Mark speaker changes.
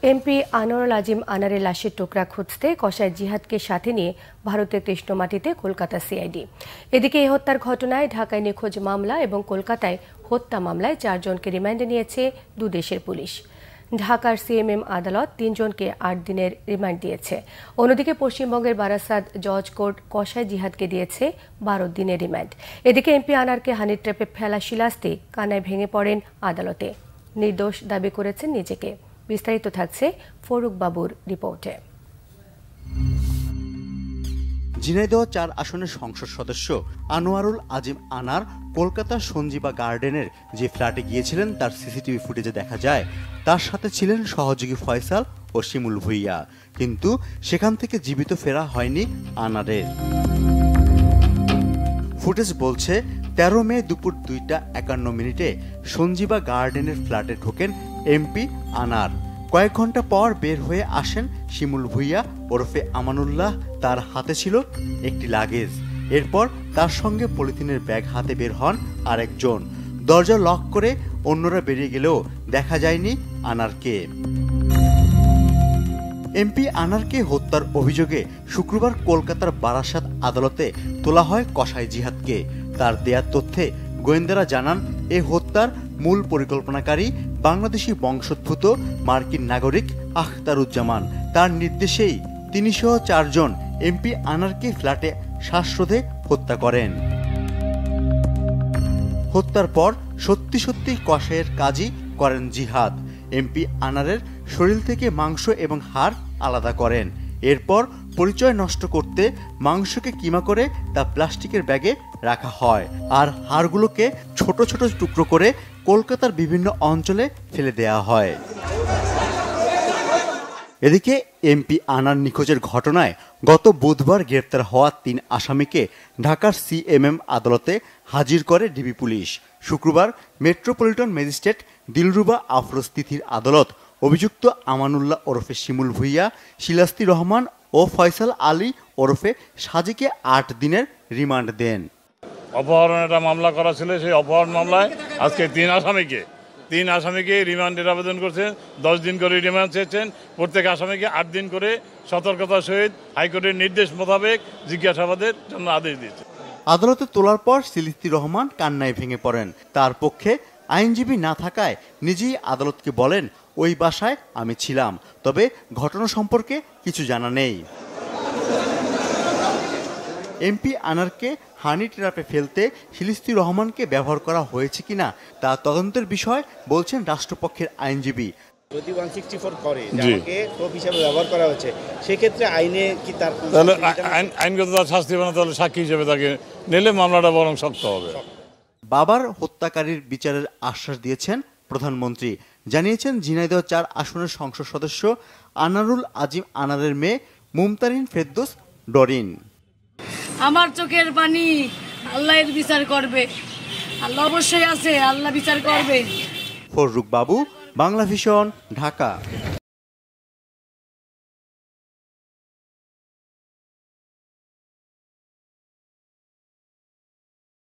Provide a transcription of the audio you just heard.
Speaker 1: MP Anwarul Azim আনারের লাশের টুকরা খুঁজতে কসাই জিহাদকে সাথে নিয়ে ভারতের কৃষ্ণমাটিতে কলকাতা সিআইডি। এদিকে এই হত্যার ঘটনায় ঢাকায় নিখোঁজ মামলা এবং কলকাতায় হত্যা মামলায় ৪ জনকে রিমান্ডে নিয়েছে দুদেশের পুলিশ। ঢাকার সিএমএম আদালত ৩ জনকে ৮ দিনের রিমান্ড দিয়েছে। অন্যদিকে পশ্চিমবঙ্গের বারাসাত জজ কোর্ট কসাই জিহাদকে দিয়েছে ১২ দিনের রিমান্ড। এদিকে এমপি আনারকে হানি ট্র্যাপে ফেলা শিলাস্তি কান্নায় ভেঙে পড়েন আদালতে। নির্দোষ দাবি করেছেন নিজেকে। বিস্তারিত থাকছে ফরুক বাবুর রিপোর্টে।
Speaker 2: ঝিনাইদহ ৪ আসনের সংসদ সদস্য আনোয়ারুল আজিম আনার কলকাতার সঞ্জীবা গার্ডেনের যে ফ্ল্যাটে গিয়েছিলেন তার সিসিটিভি ফুটেজে দেখা যায় তার সাথে ছিলেন সহযোগী ফয়সাল ও শিমুল ভুইয়া, কিন্তু সেখান থেকে জীবিত ফেরা হয়নি আনারের। ফুটেজ বলছে ১৩ মে দুপুর ২টা ৫১ মিনিটে সঞ্জীবা গার্ডেনের ফ্ল্যাটে ঢোকেন এমপি আনার। কয়েক ঘন্টা পর বের হয়ে আসেন শিমুল ভুইয়া ওরফে আমানুল্লাহ। তার হাতে ছিল একটি লাগেজ। এরপর তার সঙ্গে পলিথিনের ব্যাগ হাতে বের হন আরেকজন। দরজা লক করে অন্যরা বেরিয়ে গেলেও দেখা যায়নি আনারকে। এমপি আনারকে হত্যার অভিযোগে শুক্রবার কলকাতার বারাসাত আদালতে তোলা হয় কসাই জিহাদকে। তার দেয়া তথ্যে গোয়েন্দারা জানান এ হত্যার মূল পরিকল্পনাকারী বাংলাদেশি বংশোদ্ভূত মার্কিন নাগরিক আখতারুজ্জামান। তার নির্দেশেই তিনি সহ ৪ জন এমপি আনারকে ফ্ল্যাটে শ্বাসরোধে হত্যা করেন। হত্যার পর সত্যি সত্যি কসাইয়ের কাজই করেন জিহাদ। এমপি আনারের শরীর থেকে মাংস এবং হাড় আলাদা করেন। এরপর পরিচয় নষ্ট করতে মাংসকে কিমা করে তা প্লাস্টিকের ব্যাগে রাখা হয়, আর হাড়গুলোকে ছোট ছোট টুকরো করে কলকাতার বিভিন্ন অঞ্চলে ফেলে দেওয়া হয়। এদিকে এমপি আনার নিখোঁজের ঘটনায় গত বুধবার গ্রেপ্তার হওয়া ৩ আসামিকে ঢাকার সিএমএম আদালতে হাজির করে ডিবি পুলিশ। শুক্রবার মেট্রোপলিটন ম্যাজিস্ট্রেট দিলরুবা আফরোজ তিথির আদালত অভিযুক্ত আমানুল্লাহ ওরফে শিমুল ভুইয়া, শিলাস্তি রহমান ও ফয়সাল আলী ওরফে সাজিকে ৮ দিনের রিমান্ড দেন।
Speaker 3: অপহরণ একটা মামলা করা ছিল, সেই অপহরণ মামলায় আজকে ৩ আসামিকে রিমান্ডের আবেদন করছেন। ১০ দিন করে রিমান্ড চেয়েছেন। প্রত্যেক আসামিকে ৮ দিন করে সতর্কতার সহিত হাইকোর্টের নির্দেশ মোতাবেক জিজ্ঞাসাবাদের জন্য আদেশ দিয়েছে।
Speaker 2: আদালতে তোলার পর শিলাস্তি রহমান কান্নায় ভেঙে পড়েন। তার পক্ষে আইনজীবী না থাকায় নিজেই আদালতকে বলেন, ওই বাসায় আমি ছিলাম, তবে ঘটনা সম্পর্কে কিছু জানা নেই। এমপি আনারকে হানি ট্র্যাপে ফেলতে শিলাস্তি রহমানকে ব্যবহার করা হয়েছে কিনা তা তদন্তের বিষয় বলছেন রাষ্ট্রপক্ষের আইনজীবী।
Speaker 4: যদি 164 করে যাকে প্রোপ হিসেবে ব্যবহার করা হয়েছে, সেক্ষেত্রে আইনে কি তার
Speaker 3: আইনগত শাস্তি হবে না, তাহলে সাক্ষী হিসেবে তাকে নিলে মামলাটা বরং শক্ত হবে।
Speaker 2: বাবার হত্যাকারীর বিচারের আশ্বাস দিয়েছেন প্রধানমন্ত্রী। জানিয়েছেন ঝিনাইদহ ৪ আসনের সংসদ সদস্য আনোয়ারুল আজিম আনারের মেয়ে মুমতারিন ফেরদৌস ডরিন।
Speaker 5: আমার চোখের পানি, আল্লাহ এর বিচার করবে। আল্লাহ অবশ্যই আছে, আল্লাহ বিচার করবে।
Speaker 2: ফরুক বাবু, বাংলা ভিশন, ঢাকা।